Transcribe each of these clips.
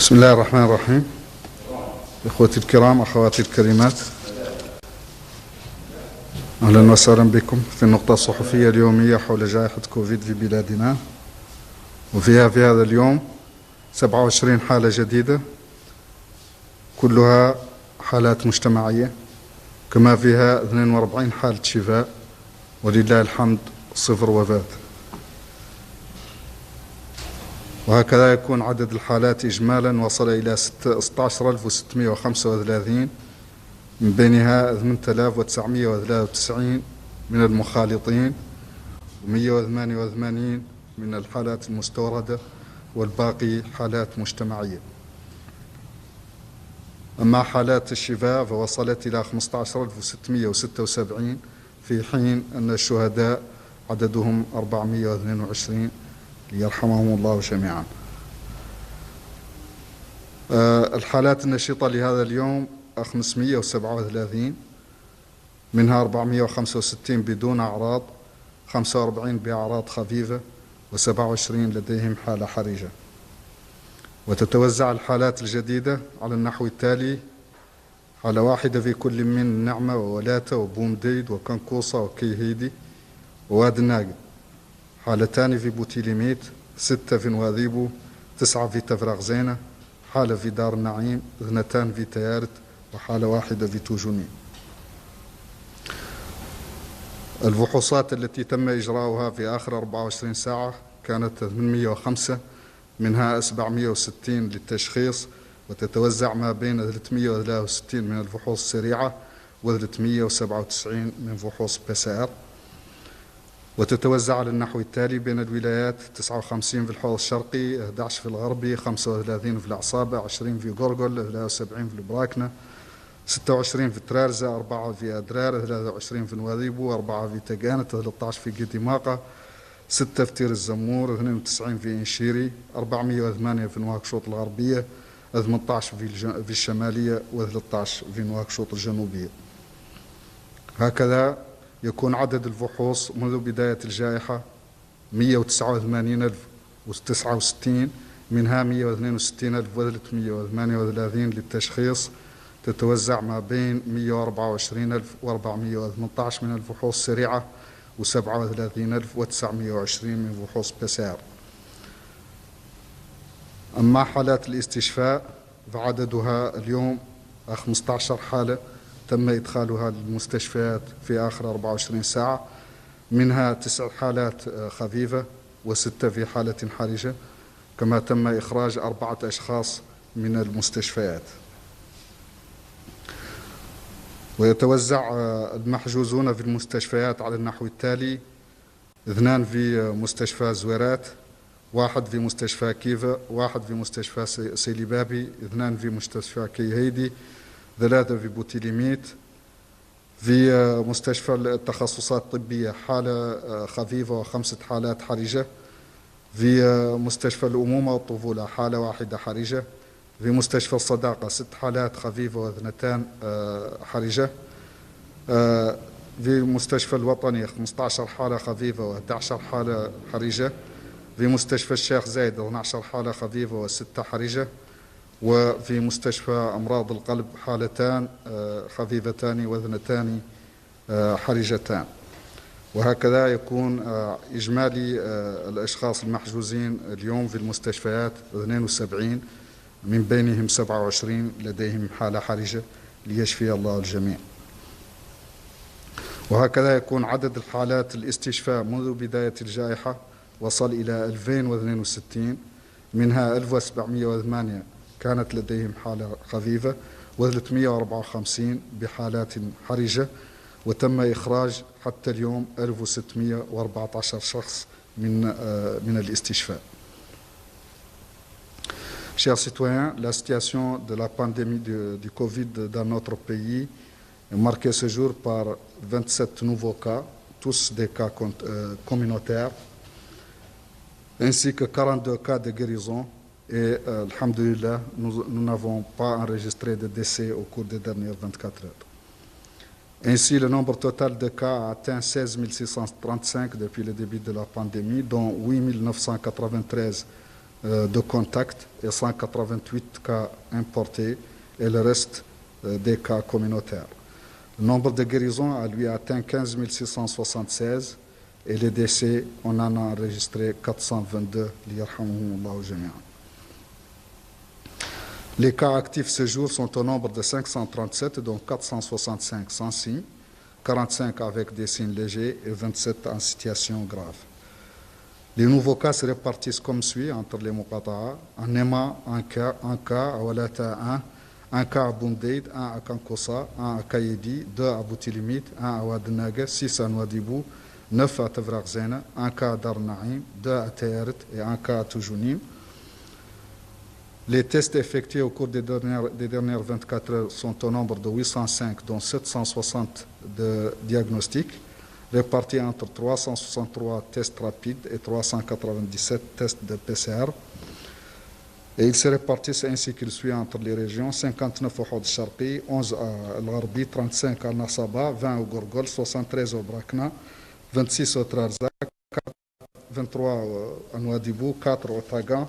بسم الله الرحمن الرحيم. إخوتي الكرام، أخواتي الكريمات، أهلا وسهلا بكم في النقطة الصحفية اليومية حول جائحة كوفيد في بلادنا. وفيها في هذا اليوم 27 حالة جديدة، كلها حالات مجتمعية، كما فيها 42 حالة شفاء، ولله الحمد 0 وفاة. وهكذا يكون عدد الحالات إجمالا وصل إلى 16635، من بينها 8993 من المخالطين، و188 من الحالات المستوردة، والباقي حالات مجتمعية. أما حالات الشفاء فوصلت إلى 15676، في حين أن الشهداء عددهم 422، ليرحمهم الله جميعا. الحالات النشطة لهذا اليوم 537، منها 465 بدون أعراض، 45 بأعراض خفيفة، و27 لديهم حالة حرجة. وتتوزع الحالات الجديدة على النحو التالي: حالة واحدة في كل من نعمة وولاته وبومديد وكنكوصة وكيهيدي وواد الناقد، حالتان في بوتيليميت، 6 في نواذيبو، 9 في تفرغ زينة، حالة في دار النعيم، 2 في تيارت، وحالة واحدة في توجوني. الفحوصات التي تم إجراؤها في آخر 24 ساعة كانت 805، منها 760 للتشخيص، وتتوزع ما بين 363 من الفحوص السريعة و397 من فحوص PCR. وتتوزع على النحو التالي: بين الولايات 59 في الحوض الشرقي، 11 في الغربي، 35 في العصابة، 20 في غورغول، 73 في البراكنة، 26 في ترارزة، 4 في أدرار، 23 في نواذيبو، 4 في تقانة، 13 في قديماقة، 6 في تير الزمور، 92 في إنشيري، 408 في نواكشوط الغربية، 18 في الشمالية، و13 في نواكشوط الجنوبية. هكذا يكون عدد الفحوص منذ بداية الجائحة 189,069، منها 162,338 للتشخيص، تتوزع ما بين 124,418 من الفحوص السريعة و37,920 من فحوص PCR. أما حالات الاستشفاء فعددها اليوم 15 حالة تم إدخالها للمستشفيات في آخر 24 ساعة، منها 9 حالات خفيفة و6 في حالة حرجة، كما تم إخراج 4 أشخاص من المستشفيات. ويتوزع المحجوزون في المستشفيات على النحو التالي: 2 في مستشفى زويرات، 1 في مستشفى كيفا، 1 في مستشفى سيليبابي، 2 في مستشفى كيهيدي، 3 في بوتيليميت. في مستشفى التخصصات الطبية حالة خفيفة و5 حالات حرجة. في مستشفى الأمومة والطفولة حالة واحدة حرجة. في مستشفى الصداقة 6 حالات خفيفة و2 حرجة. في مستشفى الوطني 15 حالة خفيفة و11 حالة حرجة. في مستشفى الشيخ زايد 12 حالة خفيفة و6 حرجة. وفي مستشفى أمراض القلب حالتان خفيفتان و2 حرجتان. وهكذا يكون إجمالي الأشخاص المحجوزين اليوم في المستشفيات 72، من بينهم 27 لديهم حالة حرجة، ليشفي الله الجميع. وهكذا يكون عدد الحالات الاستشفاء منذ بداية الجائحة وصل إلى 2062، منها 1708 كانت لديهم حالة خفيفة، و354 بحالات حرجة، وتم إخراج حتى اليوم 1614 شخص من الاستشفاء. Chers citoyens, la situation de la pandémie du Covid dans notre pays est marquée ce jour par 27 nouveaux cas, tous des cas communautaires, ainsi que 42 cas de guérison. Et alhamdulillah, nous n'avons pas enregistré de décès au cours des dernières 24 heures. Ainsi, le nombre total de cas a atteint 16 635 depuis le début de la pandémie, dont 8 993 de contact et 188 cas importés et le reste des cas communautaires. Le nombre de guérisons a lui atteint 15 676 et les décès, on en a enregistré 422. Les cas actifs ce jour sont au nombre de 537, dont 465 sans signe, 45 avec des signes légers et 27 en situation grave. Les nouveaux cas se répartissent comme suit entre les Muqata'a. En Nema, un cas, à Walata 1 cas à Boundeid, 1 à Kankossa, 1 à Kayedi, 2 à Boutilimit, 1 à Ouadnaga, 6 à Nouadhibou, 9 à Tavraghzena, 1 cas à Dar Naïm, 2 à Tayarit et 1 cas à Toujounim. Les tests effectués au cours des dernières 24 heures sont au nombre de 805, dont 760 de diagnostics, répartis entre 363 tests rapides et 397 tests de PCR. Et ils se répartissent ainsi qu'il suit entre les régions: 59 au Houd Sharqi, 11 à Al-Gharbi, 35 à Nasaba, 20 au Gorgol, 73 au Brakna, 26 au Trarzak, 23 à Nouadhibou, 4 au Tagan,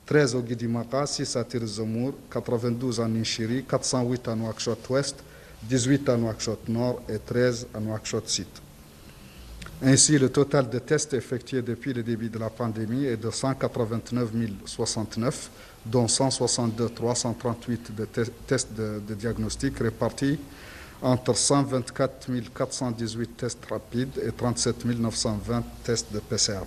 13 au Guidimaka, 6 à Tirzomour, 92 à Ninchiri, 408 à Nouakchott-Ouest, 18 à Nouakchott-Nord et 13 à Nouakchott-Sud. Ainsi, le total de tests effectués depuis le début de la pandémie est de 189 069, dont 162 338 de tests de diagnostic répartis entre 124 418 tests rapides et 37 920 tests de PCR.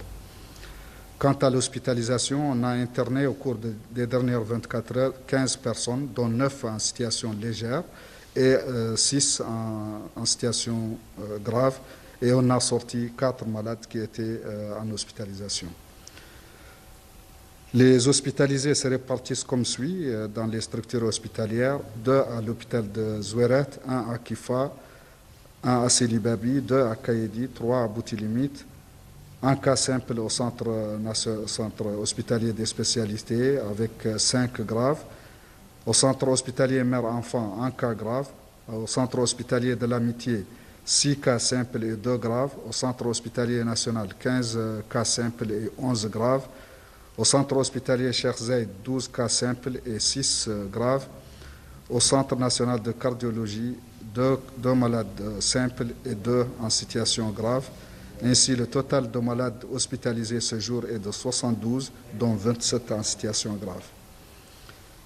Quant à l'hospitalisation, on a interné au cours des dernières 24 heures 15 personnes, dont 9 en situation légère et 6 en situation grave. Et on a sorti 4 malades qui étaient en hospitalisation. Les hospitalisés se répartissent comme suit dans les structures hospitalières: 2 à l'hôpital de Zouéret, 1 à Kifa, 1 à Selibabi, 2 à Kayedi, 3 à Boutilimit, 1 cas simple au centre hospitalier des spécialités avec 5 graves, au centre hospitalier mère-enfant 1 cas grave, au centre hospitalier de l'Amitié 6 cas simples et 2 graves, au centre hospitalier national 15 cas simples et 11 graves, au centre hospitalier Cheikh Zayed 12 cas simples et 6 graves, au centre national de cardiologie 2 malades simples et 2 en situation grave. Ainsi, le total de malades hospitalisés ce jour est de 72, dont 27 en situation grave.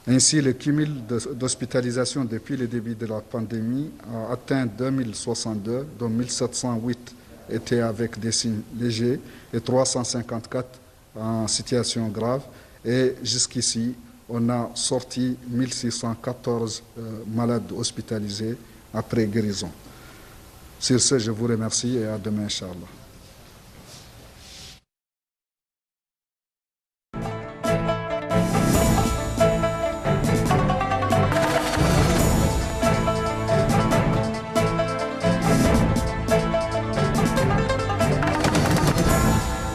Ainsi, le cumul d'hospitalisation depuis le début de la pandémie a atteint 2062, dont 1708 étaient avec des signes légers et 354 en situation grave. Et jusqu'ici, on a sorti 1614 malades hospitalisés après guérison. Sur ce, je vous remercie et à demain, Inch'Allah.